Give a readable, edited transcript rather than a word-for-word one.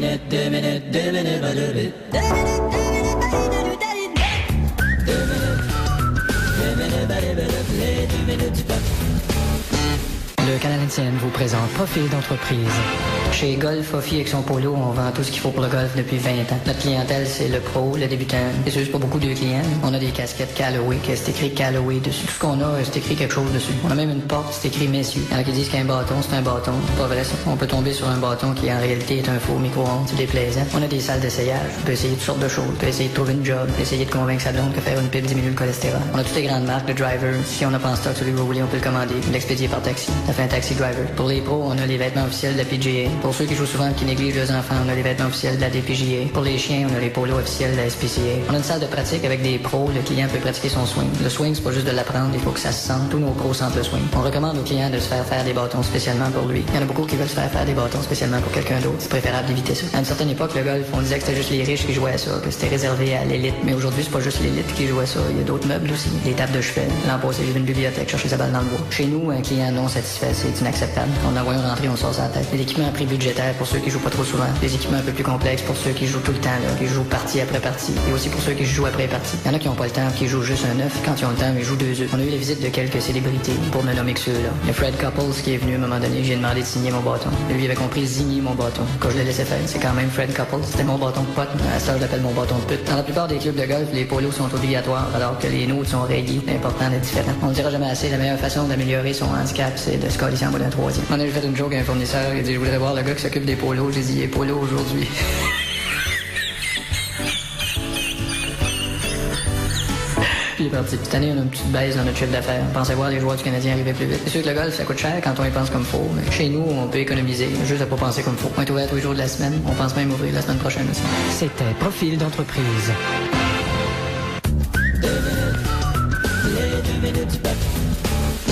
Le Canadien vous présente Profil d'entreprise. Chez Golf Offi avec son polo, on vend tout ce qu'il faut pour le golf depuis 20 ans. Notre clientèle, c'est le pro, le débutant. C'est sûr, c'est pas beaucoup de clients. On a des casquettes Callaway, que c'est écrit Callaway dessus. Tout ce qu'on a, c'est écrit quelque chose dessus. On a même une porte, c'est écrit messieurs. Il y en a qui disent qu'un bâton, c'est un bâton. C'est pas vrai ça. On peut tomber sur un bâton qui en réalité est un faux micro-ondes. C'est déplaisant. On a des salles d'essayage. On peut essayer toutes sortes de choses. On peut essayer de trouver une job. On peut essayer de convaincre sa blonde que faire une pipe diminue le cholestérol. On a toutes les grandes marques de drivers. Si on n'a pas en stock celui que vous voulez, on peut le commander. L'expédier par taxi. Ça fait un taxi driver. Pour les pros, on a les vêtements officiels de la PGA. Pour ceux qui jouent souvent et qui négligent les enfants, on a les vêtements officiels de la DPJA. Pour les chiens, on a les polos officiels de la SPCA. On a une salle de pratique avec des pros. Le client peut pratiquer son swing. Le swing, c'est pas juste de l'apprendre, il faut que ça se sente. Tous nos pros sentent le swing. On recommande aux clients de se faire faire des bâtons spécialement pour lui. Il y en a beaucoup qui veulent se faire faire des bâtons spécialement pour quelqu'un d'autre. C'est préférable d'éviter ça. À une certaine époque, le golf, on disait que c'était juste les riches qui jouaient à ça, que c'était réservé à l'élite. Mais aujourd'hui, c'est pas juste l'élite qui joue à ça. Il y a d'autres meubles aussi. Des tables de chevet. L'an passé, j'ai vu une bibliothèque chercher sa balle dans le bois. Chez nous, un client non satisfait, c'est inacceptable. On envoie rentrer, on sort sa tête. Des équipements à prix budgétaire pour ceux qui jouent pas trop souvent. Des équipements un peu plus complexes pour ceux qui jouent tout le temps, là, qui jouent partie après partie. Et aussi pour ceux qui jouent après partie. Il y en a qui ont pas le temps, qui jouent juste un œuf. Quand ils ont le temps, ils jouent 2 œufs. On a eu la visite de quelques célébrités, pour ne nommer que ceux-là. Il y a Fred Couples qui est venu à un moment donné, j'ai demandé de signer mon bâton. Et lui, il avait compris signer mon bâton. Quand je le laissais faire, c'est quand même Fred Couples. C'était mon bâton de pote. À ça, je l'appelle mon bâton de pute. Dans la plupart des clubs de golf, les polos sont obligatoires, alors que les nôtres sont rayés. C'est important d'être différent. On ne dira jamais assez, la meilleure façon d'améliorer son handicap, c'est de se coller en bas d'un troisième. On a fait une joke à un fournisseur, il dit, je voudrais voir le gars qui s'occupe des polos. J'ai dit, il est polo aujourd'hui. Puis il est parti. Cette année, on a une petite baisse dans notre chiffre d'affaires. On pensait voir les joueurs du Canadien arriver plus vite. C'est sûr que le golf, ça coûte cher quand on y pense comme faut, mais chez nous, on peut économiser, juste à pas penser comme faut. On est ouvert tous les jours de la semaine. On pense même ouvrir la semaine prochaine aussi. C'était Profil d'entreprise.